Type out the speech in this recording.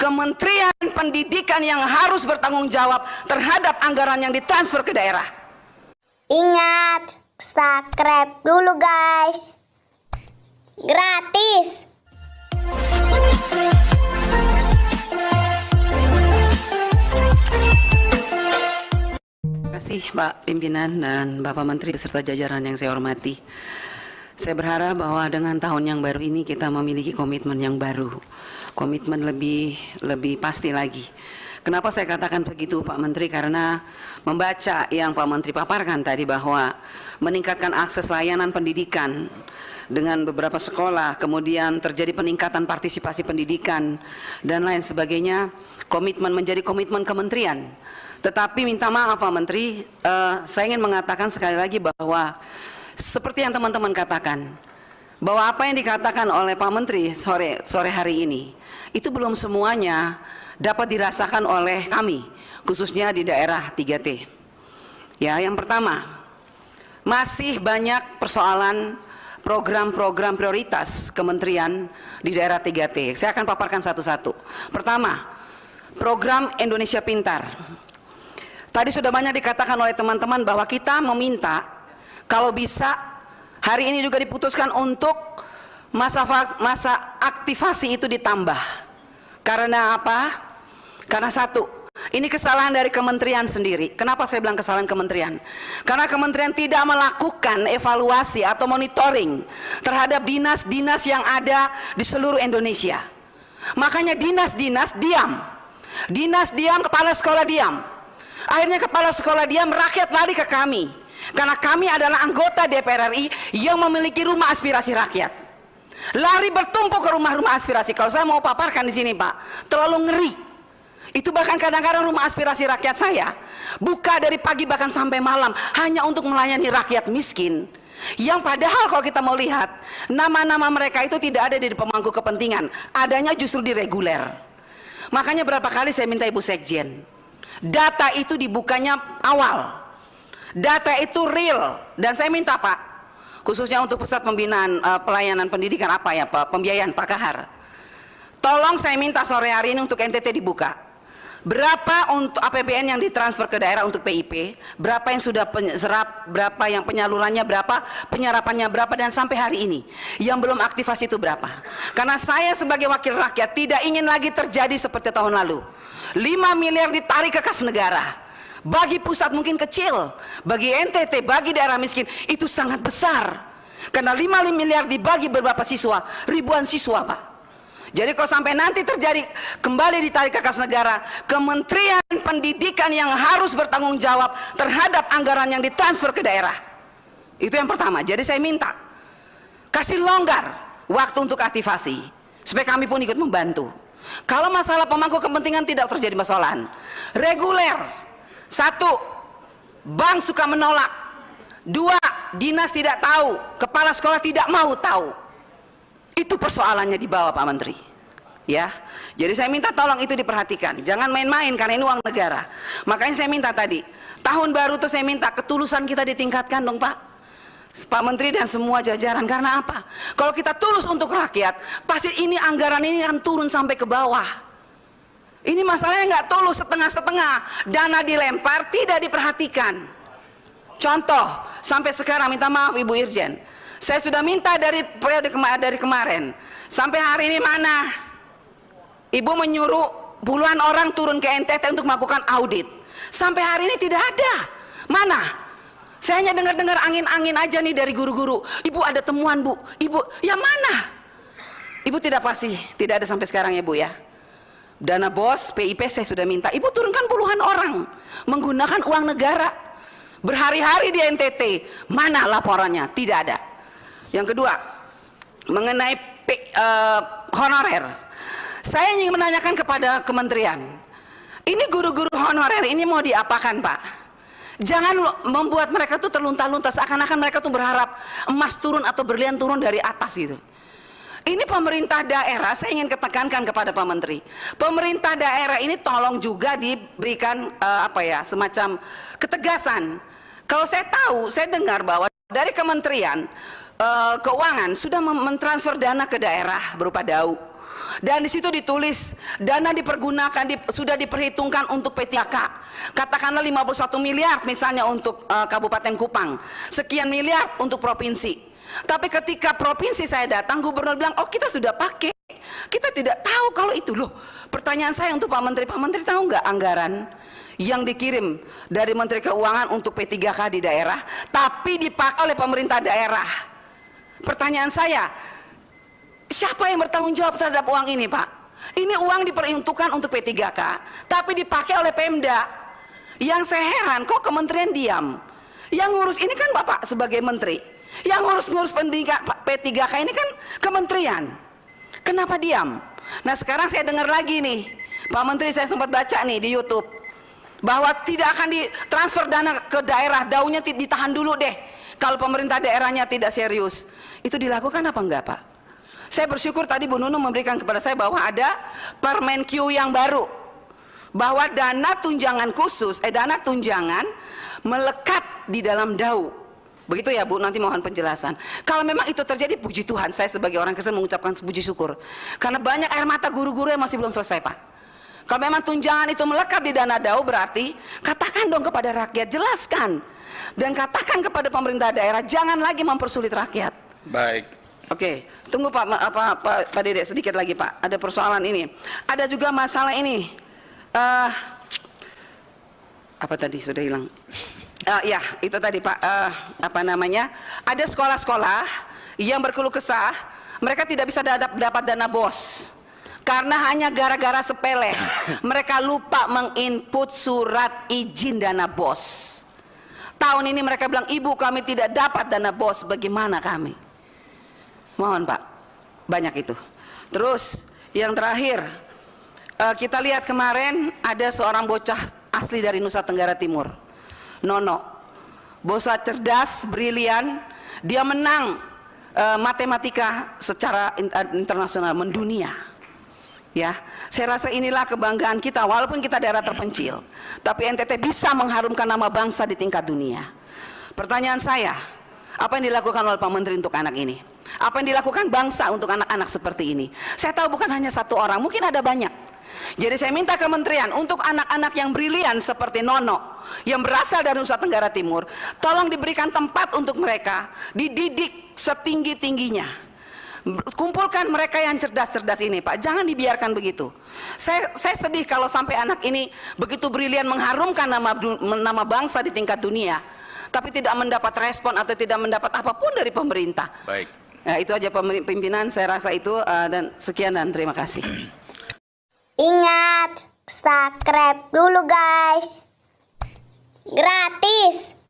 Kementerian Pendidikan yang harus bertanggung jawab terhadap anggaran yang ditransfer ke daerah. Ingat, subscribe dulu guys. Gratis. Terima kasih Pak Pimpinan dan Bapak Menteri beserta jajaran yang saya hormati. Saya berharap bahwa dengan tahun yang baru ini kita memiliki komitmen yang baru, komitmen lebih pasti lagi. Kenapa saya katakan begitu Pak Menteri? Karena membaca yang Pak Menteri paparkan tadi bahwa meningkatkan akses layanan pendidikan dengan beberapa sekolah, kemudian terjadi peningkatan partisipasi pendidikan dan lain sebagainya, komitmen menjadi komitmen kementerian. Tetapi minta maaf Pak Menteri, saya ingin mengatakan sekali lagi bahwa seperti yang teman-teman katakan, bahwa apa yang dikatakan oleh Pak Menteri sore hari ini, itu belum semuanya dapat dirasakan oleh kami, khususnya di daerah 3T. Ya, yang pertama, masih banyak persoalan program-program prioritas kementerian di daerah 3T. Saya akan paparkan satu-satu. Pertama, program Indonesia Pintar. Tadi sudah banyak dikatakan oleh teman-teman bahwa kita meminta kalau bisa hari ini juga diputuskan untuk masa aktivasi itu ditambah. Karena apa? Karena satu, ini kesalahan dari kementerian sendiri. Kenapa saya bilang kesalahan kementerian? Karena kementerian tidak melakukan evaluasi atau monitoring terhadap dinas-dinas yang ada di seluruh Indonesia. Makanya dinas-dinas diam. Dinas diam, kepala sekolah diam. Akhirnya kepala sekolah diam, rakyat lari ke kami. Karena kami adalah anggota DPR RI yang memiliki rumah aspirasi rakyat. Lari bertumpuk ke rumah-rumah aspirasi. Kalau saya mau paparkan di sini Pak, terlalu ngeri. Itu bahkan kadang-kadang rumah aspirasi rakyat saya buka dari pagi bahkan sampai malam hanya untuk melayani rakyat miskin. Yang padahal kalau kita mau lihat, nama-nama mereka itu tidak ada di pemangku kepentingan, adanya justru di reguler. Makanya berapa kali saya minta Ibu Sekjen, data itu dibukanya awal, data itu real. Dan saya minta Pak, khususnya untuk pusat pembinaan pelayanan pendidikan apa ya Pak, pembiayaan Pak Kahar, tolong saya minta sore hari ini untuk NTT dibuka. Berapa untuk APBN yang ditransfer ke daerah untuk PIP, berapa yang sudah serap, berapa yang penyalurannya berapa, penyerapannya berapa, dan sampai hari ini yang belum aktivasi itu berapa. Karena saya sebagai wakil rakyat tidak ingin lagi terjadi seperti tahun lalu, 5 miliar ditarik ke kas negara. Bagi pusat mungkin kecil, bagi NTT, bagi daerah miskin itu sangat besar. Karena 5 miliar dibagi beberapa siswa, ribuan siswa Pak. Jadi kalau sampai nanti terjadi kembali ditarik ke kas negara, Kementerian Pendidikan yang harus bertanggung jawab terhadap anggaran yang ditransfer ke daerah. Itu yang pertama. Jadi saya minta kasih longgar waktu untuk aktivasi supaya kami pun ikut membantu. Kalau masalah pemangku kepentingan tidak terjadi persoalan. Reguler. 1, bank suka menolak. 2, dinas tidak tahu, kepala sekolah tidak mau tahu. Itu persoalannya di bawah Pak Menteri. Ya, jadi saya minta tolong itu diperhatikan. Jangan main-main karena ini uang negara. Makanya saya minta tadi, tahun baru tuh saya minta ketulusan kita ditingkatkan dong Pak. Pak Menteri dan semua jajaran. Karena apa? Kalau kita tulus untuk rakyat, pasti ini anggaran ini akan turun sampai ke bawah. Ini masalahnya nggak tulus, setengah-setengah. Dana dilempar, tidak diperhatikan. Contoh, sampai sekarang minta maaf Ibu Irjen, saya sudah minta dari periode dari kemarin sampai hari ini mana? Ibu menyuruh puluhan orang turun ke NTT untuk melakukan audit. Sampai hari ini tidak ada. Mana? Saya hanya dengar-dengar angin-angin aja nih dari guru-guru. Ibu ada temuan Bu. Ibu, ya mana? Ibu tidak pasti, tidak ada sampai sekarang ya Bu ya. Dana BOS, PIP saya sudah minta. Ibu turunkan puluhan orang menggunakan uang negara. Berhari-hari di NTT. Mana laporannya? Tidak ada. Yang kedua, mengenai honorer, saya ingin menanyakan kepada kementerian, ini guru-guru honorer ini mau diapakan Pak? Jangan membuat mereka tuh terlunta-lunta, seakan-akan mereka tuh berharap emas turun atau berlian turun dari atas gitu. Ini pemerintah daerah, saya ingin ketekankan kepada Pak Menteri, pemerintah daerah ini tolong juga diberikan semacam ketegasan. Kalau saya tahu, saya dengar bahwa dari kementerian Keuangan sudah mentransfer dana ke daerah berupa DAU. Dan di situ ditulis dana dipergunakan sudah diperhitungkan untuk P3K. Katakanlah 51 miliar misalnya untuk Kabupaten Kupang, sekian miliar untuk provinsi. Tapi ketika provinsi saya datang, gubernur bilang, oh kita sudah pakai. Kita tidak tahu kalau itu loh. Pertanyaan saya untuk Pak Menteri tahu nggak anggaran yang dikirim dari Menteri Keuangan untuk P3K di daerah, tapi dipakai oleh pemerintah daerah? Pertanyaan saya, siapa yang bertanggung jawab terhadap uang ini, Pak? Ini uang diperuntukkan untuk P3K, tapi dipakai oleh Pemda. Yang saya heran, kok kementerian diam? Yang ngurus ini kan Bapak sebagai menteri. Yang ngurus pendidikan P3K ini kan kementerian. Kenapa diam? Nah sekarang saya dengar lagi nih, Pak Menteri, saya sempat baca nih di YouTube, bahwa tidak akan ditransfer dana ke daerah, daunnya ditahan dulu deh kalau pemerintah daerahnya tidak serius. Itu dilakukan apa enggak, Pak? Saya bersyukur tadi Bu Nunung memberikan kepada saya bahwa ada Permenkyu yang baru, bahwa dana tunjangan khusus, dana tunjangan melekat di dalam DAU. Begitu ya Bu, nanti mohon penjelasan. Kalau memang itu terjadi, puji Tuhan, saya sebagai orang Kristen mengucapkan puji syukur. Karena banyak air mata guru-guru yang masih belum selesai, Pak. Kalau memang tunjangan itu melekat di dana DAU, berarti katakan dong kepada rakyat, jelaskan. Dan katakan kepada pemerintah daerah, jangan lagi mempersulit rakyat. Baik. Oke, tunggu Pak Dede sedikit lagi Pak. Ada persoalan ini. Ada juga masalah ini. Apa tadi sudah hilang? Ya, itu tadi Pak. Apa namanya? Ada sekolah-sekolah yang berkeluh kesah, mereka tidak bisa dapat dana BOS karena hanya gara-gara sepele. Mereka lupa menginput surat izin dana BOS. Tahun ini mereka bilang, ibu kami tidak dapat dana BOS, bagaimana kami? Mohon Pak, banyak itu. Terus yang terakhir, kita lihat kemarin ada seorang bocah asli dari Nusa Tenggara Timur, Nono. Bocah cerdas, brilian, dia menang matematika secara internasional, mendunia. Ya, saya rasa inilah kebanggaan kita, walaupun kita daerah terpencil, tapi NTT bisa mengharumkan nama bangsa di tingkat dunia. Pertanyaan saya, apa yang dilakukan oleh Pak Menteri untuk anak ini? Apa yang dilakukan bangsa untuk anak-anak seperti ini? Saya tahu bukan hanya satu orang, mungkin ada banyak. Jadi saya minta kementerian untuk anak-anak yang brilian seperti Nono, yang berasal dari Nusa Tenggara Timur, tolong diberikan tempat untuk mereka, dididik setinggi-tingginya. Kumpulkan mereka yang cerdas-cerdas ini, Pak. Jangan dibiarkan begitu. Saya sedih kalau sampai anak ini begitu brilian mengharumkan nama bangsa di tingkat dunia, tapi tidak mendapat respon atau tidak mendapat apapun dari pemerintah. Baik. Nah, itu aja pimpinan, saya rasa itu, dan sekian dan terima kasih. Ingat, subscribe dulu guys. Gratis.